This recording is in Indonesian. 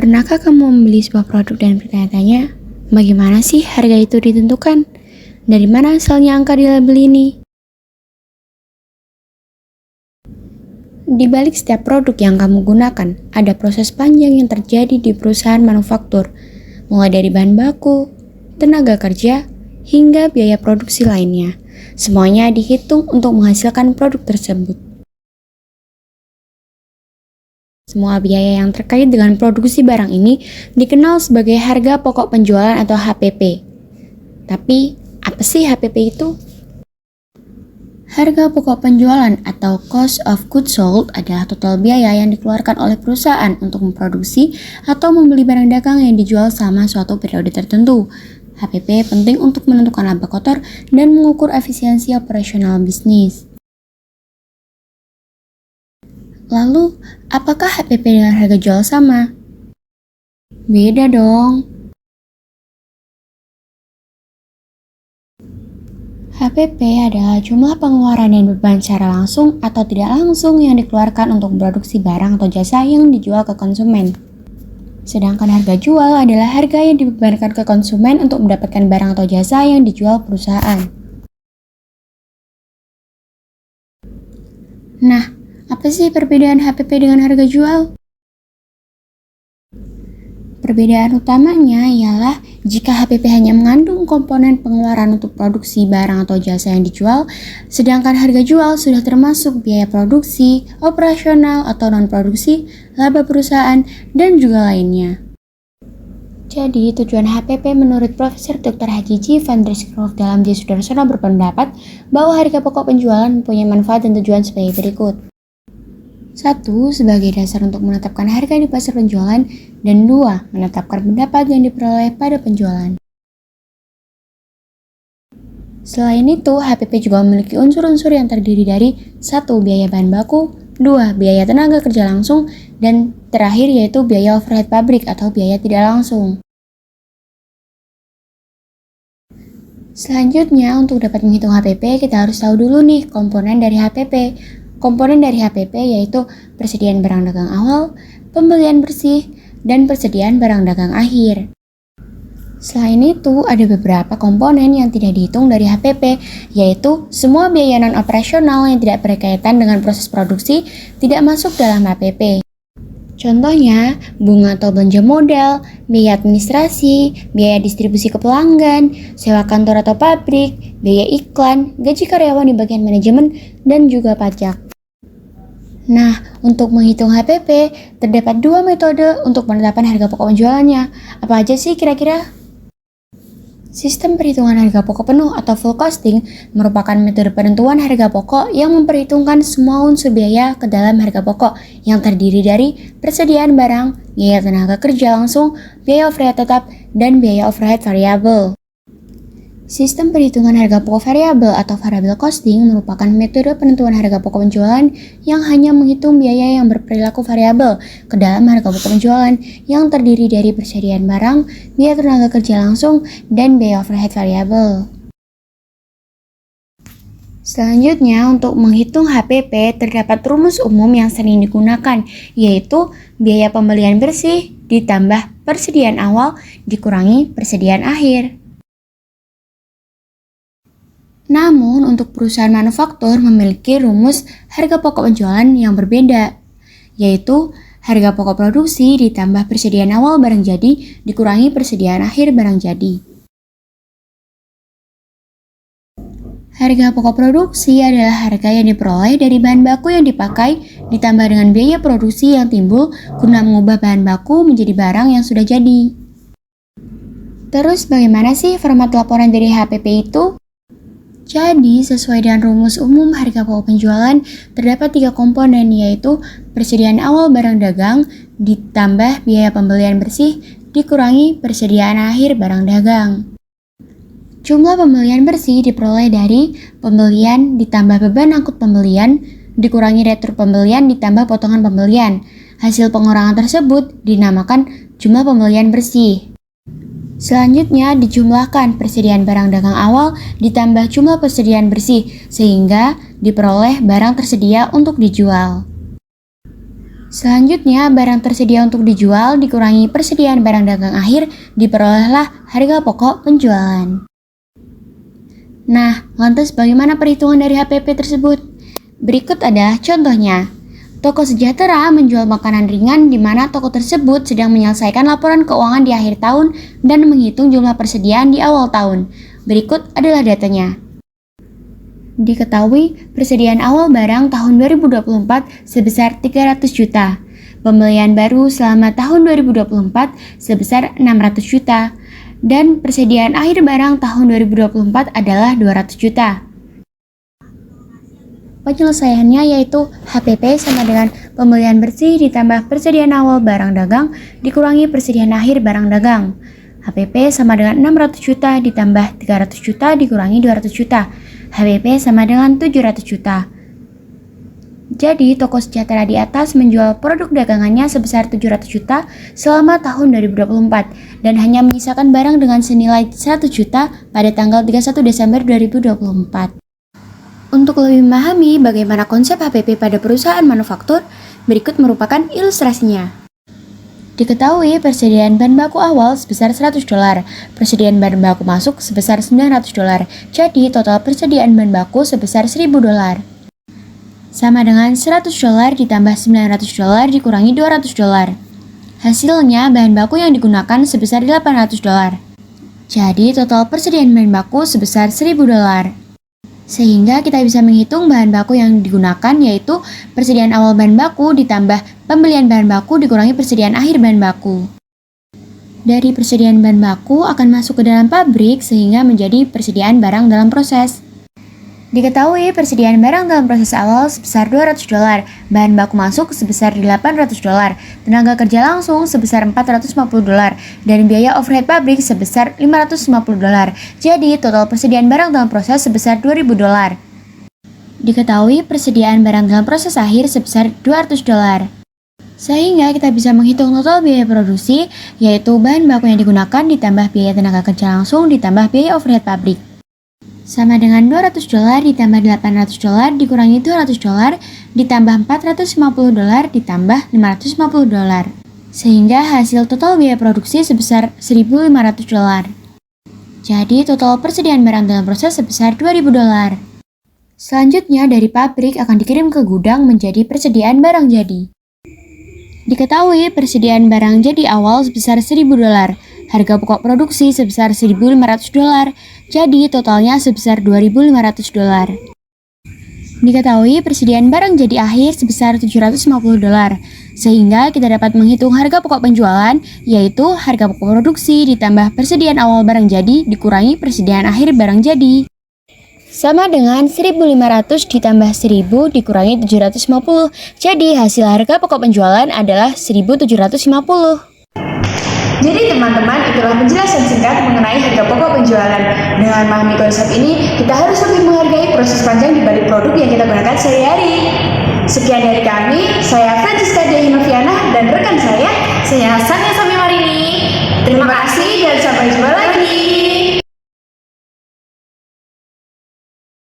Pernahkah kamu membeli sebuah produk dan bertanya-tanya, bagaimana sih harga itu ditentukan? Dari mana asalnya angka di label ini? Di balik setiap produk yang kamu gunakan, ada proses panjang yang terjadi di perusahaan manufaktur, mulai dari bahan baku, tenaga kerja, hingga biaya produksi lainnya. Semuanya dihitung untuk menghasilkan produk tersebut. Semua biaya yang terkait dengan produksi barang ini dikenal sebagai harga pokok penjualan atau HPP. Tapi, apa sih HPP itu? Harga pokok penjualan atau Cost of Goods Sold adalah total biaya yang dikeluarkan oleh perusahaan untuk memproduksi atau membeli barang dagang yang dijual selama suatu periode tertentu. HPP penting untuk menentukan laba kotor dan mengukur efisiensi operasional bisnis. Lalu, apakah HPP dengan harga jual sama? Beda dong. HPP adalah jumlah pengeluaran dan beban secara langsung atau tidak langsung yang dikeluarkan untuk memproduksi barang atau jasa yang dijual ke konsumen. Sedangkan harga jual adalah harga yang dibebankan ke konsumen untuk mendapatkan barang atau jasa yang dijual perusahaan. Nah, apa sih perbedaan HPP dengan harga jual? Perbedaan utamanya ialah jika HPP hanya mengandung komponen pengeluaran untuk produksi barang atau jasa yang dijual, sedangkan harga jual sudah termasuk biaya produksi, operasional atau non-produksi, laba perusahaan, dan juga lainnya. Jadi, tujuan HPP menurut Profesor Dr. Haji J. van der Schroef dalam J. Sudarsono berpendapat bahwa harga pokok penjualan mempunyai manfaat dan tujuan sebagai berikut. 1. Sebagai dasar untuk menetapkan harga di pasar penjualan, dan 2. Menetapkan pendapat yang diperoleh pada penjualan. Selain itu, HPP juga memiliki unsur-unsur yang terdiri dari 1. Biaya bahan baku, 2. Biaya tenaga kerja langsung, dan terakhir yaitu biaya overhead pabrik atau biaya tidak langsung. Selanjutnya, untuk dapat menghitung HPP, kita harus tahu dulu nih komponen dari HPP. Komponen dari HPP yaitu persediaan barang dagang awal, pembelian bersih, dan persediaan barang dagang akhir. Selain itu, ada beberapa komponen yang tidak dihitung dari HPP, yaitu semua biaya non-operasional yang tidak berkaitan dengan proses produksi tidak masuk dalam HPP. Contohnya, bunga atau belanja modal, biaya administrasi, biaya distribusi ke pelanggan, sewa kantor atau pabrik, biaya iklan, gaji karyawan di bagian manajemen, dan juga pajak. Nah, untuk menghitung HPP, terdapat 2 metode untuk penetapan harga pokok penjualannya. Apa aja sih kira-kira? Sistem perhitungan harga pokok penuh atau full costing merupakan metode penentuan harga pokok yang memperhitungkan semua unsur biaya ke dalam harga pokok yang terdiri dari persediaan barang, biaya tenaga kerja langsung, biaya overhead tetap, dan biaya overhead variabel. Sistem perhitungan harga pokok variabel atau variable costing merupakan metode penentuan harga pokok penjualan yang hanya menghitung biaya yang berperilaku variabel ke dalam harga pokok penjualan yang terdiri dari persediaan barang, biaya tenaga kerja langsung, dan biaya overhead variabel. Selanjutnya, untuk menghitung HPP terdapat rumus umum yang sering digunakan, yaitu biaya pembelian bersih ditambah persediaan awal dikurangi persediaan akhir. Namun, untuk perusahaan manufaktur memiliki rumus harga pokok penjualan yang berbeda, yaitu harga pokok produksi ditambah persediaan awal barang jadi dikurangi persediaan akhir barang jadi. Harga pokok produksi adalah harga yang diperoleh dari bahan baku yang dipakai ditambah dengan biaya produksi yang timbul guna mengubah bahan baku menjadi barang yang sudah jadi. Terus bagaimana sih format laporan dari HPP itu? Jadi, sesuai dengan rumus umum harga pokok penjualan, terdapat 3 komponen, yaitu persediaan awal barang dagang, ditambah biaya pembelian bersih, dikurangi persediaan akhir barang dagang. Jumlah pembelian bersih diperoleh dari pembelian ditambah beban angkut pembelian, dikurangi retur pembelian ditambah potongan pembelian. Hasil pengurangan tersebut dinamakan jumlah pembelian bersih. Selanjutnya dijumlahkan persediaan barang dagang awal ditambah jumlah persediaan bersih sehingga diperoleh barang tersedia untuk dijual. Selanjutnya, barang tersedia untuk dijual dikurangi persediaan barang dagang akhir, diperolehlah harga pokok penjualan. Nah, lantas bagaimana perhitungan dari HPP tersebut? Berikut ada contohnya. Toko Sejahtera menjual makanan ringan di mana toko tersebut sedang menyelesaikan laporan keuangan di akhir tahun dan menghitung jumlah persediaan di awal tahun. Berikut adalah datanya. Diketahui persediaan awal barang tahun 2024 sebesar 300 juta, pembelian baru selama tahun 2024 sebesar 600 juta, dan persediaan akhir barang tahun 2024 adalah 200 juta. Penyelesaiannya yaitu HPP sama dengan pembelian bersih ditambah persediaan awal barang dagang dikurangi persediaan akhir barang dagang. HPP sama dengan 600 juta ditambah 300 juta dikurangi 200 juta. HPP sama dengan 700 juta. Jadi, Toko Sejahtera di atas menjual produk dagangannya sebesar 700 juta selama tahun 2024 dan hanya menyisakan barang dengan senilai 100 juta pada tanggal 31 Desember 2024. Untuk lebih memahami bagaimana konsep HPP pada perusahaan manufaktur, berikut merupakan ilustrasinya. Diketahui persediaan bahan baku awal sebesar $100, persediaan bahan baku masuk sebesar $900, jadi total persediaan bahan baku sebesar $1.000. Sama dengan $100 ditambah $900 dikurangi $200. Hasilnya bahan baku yang digunakan sebesar $800. Jadi total persediaan bahan baku sebesar $1.000. Sehingga kita bisa menghitung bahan baku yang digunakan yaitu persediaan awal bahan baku ditambah pembelian bahan baku dikurangi persediaan akhir bahan baku. Dari persediaan bahan baku akan masuk ke dalam pabrik sehingga menjadi persediaan barang dalam proses. Diketahui persediaan barang dalam proses awal sebesar $200, bahan baku masuk sebesar $800, tenaga kerja langsung sebesar $450, dan biaya overhead pabrik sebesar $550. Jadi total persediaan barang dalam proses sebesar $2.000. Diketahui persediaan barang dalam proses akhir sebesar $200. Sehingga kita bisa menghitung total biaya produksi, yaitu bahan baku yang digunakan ditambah biaya tenaga kerja langsung ditambah biaya overhead pabrik. Sama dengan $200 ditambah $800 dikurangi $200 ditambah $450 ditambah $550. Sehingga hasil total biaya produksi sebesar $1.500. Jadi total persediaan barang dalam proses sebesar $2.000. Selanjutnya dari pabrik akan dikirim ke gudang menjadi persediaan barang jadi. Diketahui persediaan barang jadi awal sebesar $1.000. Harga pokok produksi sebesar $1.500, jadi totalnya sebesar $2.500. Diketahui persediaan barang jadi akhir sebesar $750, sehingga kita dapat menghitung harga pokok penjualan, yaitu harga pokok produksi ditambah persediaan awal barang jadi dikurangi persediaan akhir barang jadi. Sama dengan 1.500 ditambah 1.000 dikurangi 750, jadi hasil harga pokok penjualan adalah 1.750. Jadi teman-teman, itulah penjelasan singkat mengenai harga pokok penjualan. Dengan memahami konsep ini, kita harus lebih menghargai proses panjang di balik produk yang kita gunakan sehari-hari. Sekian dari kami, saya Francisca Dianoviana dan rekan saya Sania Sami Marini. Terima kasih dan sampai jumpa lagi.